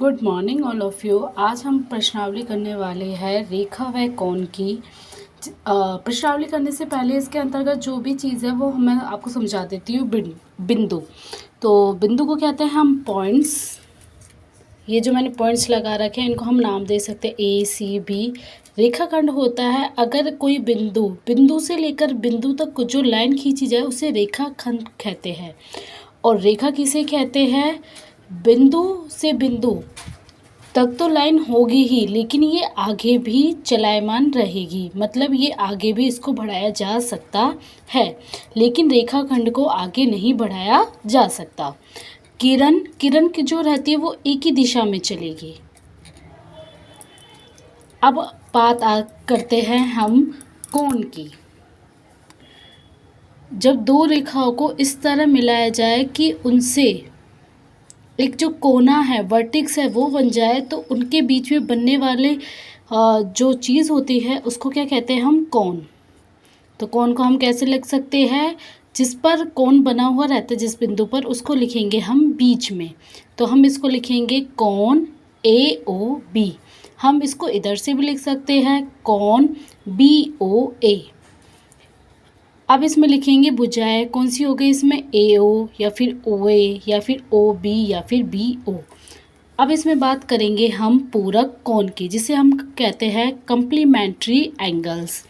Good morning all of you. आज हम प्रश्नावली करने वाले हैं रेखा व कोण की। प्रश्नावली करने से पहले इसके अंतर्गत जो भी चीज़ है वो मैं आपको समझा देती हूँ। बिंदु, तो बिंदु को कहते हैं हम पॉइंट्स। ये जो मैंने पॉइंट्स लगा रखे हैं इनको हम नाम दे सकते हैं ए सी बी। रेखाखंड होता है अगर कोई बिंदु से लेकर बिंदु तक जो लाइन खींची जाए उसे रेखाखंड कहते हैं। और रेखा किसे कहते हैं? बिंदु से बिंदु तक तो लाइन होगी ही, लेकिन ये आगे भी चलायमान रहेगी, मतलब ये आगे भी इसको बढ़ाया जा सकता है, लेकिन रेखाखंड को आगे नहीं बढ़ाया जा सकता। किरण की जो रहती है वो एक ही दिशा में चलेगी। अब बात करते हैं हम कोण की। जब दो रेखाओं को इस तरह मिलाया जाए कि उनसे एक जो कोना है, वर्टेक्स है, वो बन जाए तो उनके बीच में बनने वाले जो चीज़ होती है उसको क्या कहते हैं हम? कोण। तो कोण को हम कैसे लिख सकते हैं? जिस पर कोण बना हुआ रहता है जिस बिंदु पर, उसको लिखेंगे हम बीच में। तो हम इसको लिखेंगे कोण AOB। हम इसको इधर से भी लिख सकते हैं कोण BOA। अब इसमें लिखेंगे भुजाएं, कौन सी हो गई इसमें? AO या फिर OA या फिर OB या फिर BO। अब इसमें बात करेंगे हम पूरक कोण की, जिसे हम कहते हैं कम्प्लीमेंट्री एंगल्स।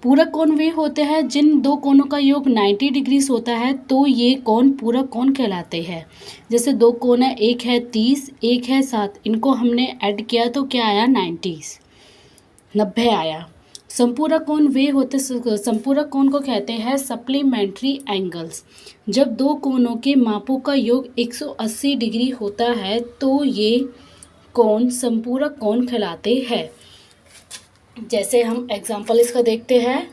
पूरक कोण वे होते हैं जिन दो कोणों का योग 90 डिग्रीज होता है, तो ये कोण पूरक कोण कहलाते हैं। जैसे दो कोण है, एक है 30, एक है 7, इनको हमने ऐड किया तो क्या आया? 90 आया। संपूरक कोण वे होते, संपूरक कोण को कहते हैं सप्लीमेंट्री एंगल्स। जब दो कोणों के मापों का योग 180 डिग्री होता है तो ये कोण संपूरक कोण कहलाते हैं। जैसे हम एग्जाम्पल इसका देखते हैं।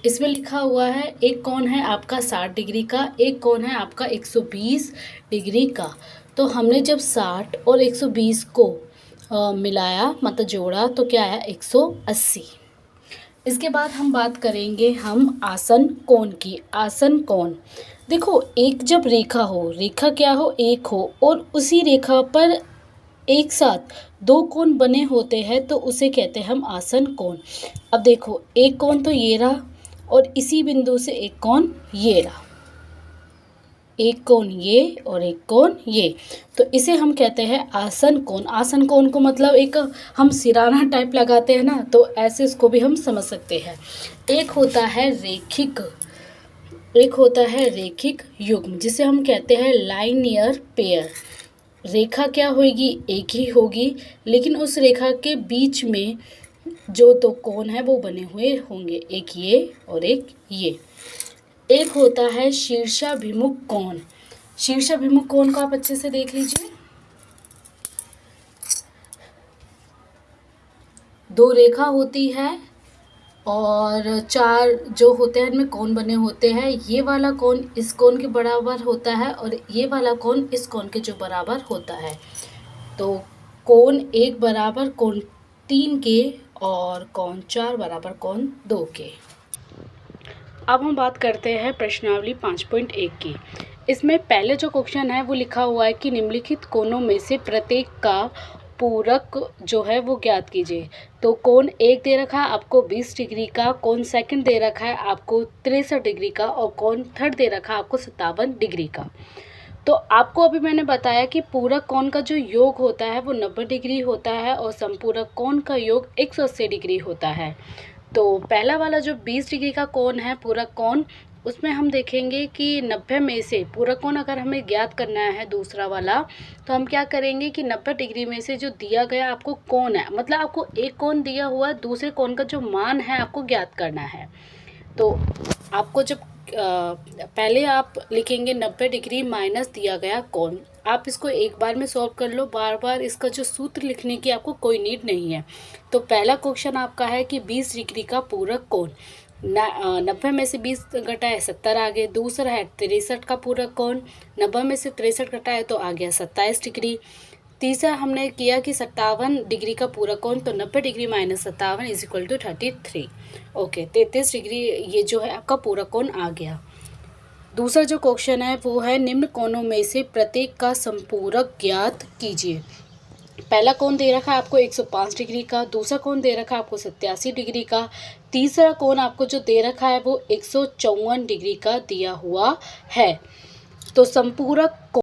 इसमें लिखा हुआ है एक कोण है आपका 60 डिग्री का, एक कोण है आपका 120 डिग्री का। तो हमने जब 60 और 120 को मिलाया, मतलब जोड़ा, तो क्या आया? 180। इसके बाद हम बात करेंगे हम आसन कोण की। आसन कोण, देखो, एक जब रेखा हो, रेखा क्या हो? एक हो, और उसी रेखा पर एक साथ दो कोण बने होते हैं तो उसे कहते हैं हम आसन कोण। अब देखो, एक कोण तो ये रहा और इसी बिंदु से एक कोण ये रहा, एक कोण ये और एक कोण ये, तो इसे हम कहते हैं आसन कोण। आसन कोण को मतलब एक हम सिराना टाइप लगाते हैं ना, तो ऐसे इसको भी हम समझ सकते हैं। एक होता है रेखिक युग्म, जिसे हम कहते हैं लाइनियर पेयर। रेखा क्या होगी? एक ही होगी, लेकिन उस रेखा के बीच में जो दो कोण है वो बने हुए होंगे, एक ये और एक ये। एक होता है शीर्षाभिमुख कोण। शीर्षाभिमुख कोण को आप अच्छे से देख लीजिए। दो रेखा होती है और चार जो होते हैं इनमें कोण बने होते हैं। ये वाला कोण इस कोण के बराबर होता है और ये वाला कोण इस कोण के जो बराबर होता है। तो कोण 1 बराबर कोण 3 के और कोण 4 बराबर कोण 2 के। अब हम बात करते हैं प्रश्नावली 5.1 की। इसमें पहले जो क्वेश्चन है वो लिखा हुआ है कि निम्नलिखित कोणों में से प्रत्येक का पूरक जो है वो ज्ञात कीजिए। तो कोण 1 दे रखा है आपको 20 डिग्री का, कोण सेकंड दे रखा है आपको 63 डिग्री का, और कोण थर्ड दे रखा है आपको 57 डिग्री का। तो आपको अभी मैंने बताया कि पूरक कोण का जो योग होता है वो 90 डिग्री होता है और संपूरक कोण का योग 180 डिग्री होता है। तो पहला वाला जो 20 डिग्री का कोण है पूरक कोण, उसमें हम देखेंगे कि 90 में से पूरक कोण अगर हमें ज्ञात करना है दूसरा वाला, तो हम क्या करेंगे कि 90 डिग्री में से जो दिया गया आपको कोण है, मतलब आपको एक कोण दिया हुआ है, दूसरे कोण का जो मान है आपको ज्ञात करना है। तो आपको जब पहले आप लिखेंगे 90 डिग्री माइनस दिया गया कोण। आप इसको एक बार में सॉल्व कर लो, बार बार इसका जो सूत्र लिखने की आपको कोई नीड नहीं है। तो पहला क्वेश्चन आपका है कि 20 डिग्री का पूरक कोण, 90 में से 20 घटाए 70 आ गए। दूसरा है 63 का पूरक कोण, 90 में से 63 घटाए तो आ गया 27 डिग्री। तीसरा हमने किया कि 57 डिग्री का पूरक कोण, तो 90 degree minus 57 is equal to 33। Okay, 33 degree ये जो है आपका पूरक कोण आ गया। दूसरा जो क्वेश्चन है वो है निम्न कोणों में से प्रत्येक का संपूरक ज्ञात कीजिए। पहला कोण दे रखा है आपको 105 डिग्री का, दूसरा कोण दे रखा है आपको 87 डिग्री का, तीसरा कोण आपको जो दे रखा है वो 154 डिग्री का दिया हुआ है। तो संपूरक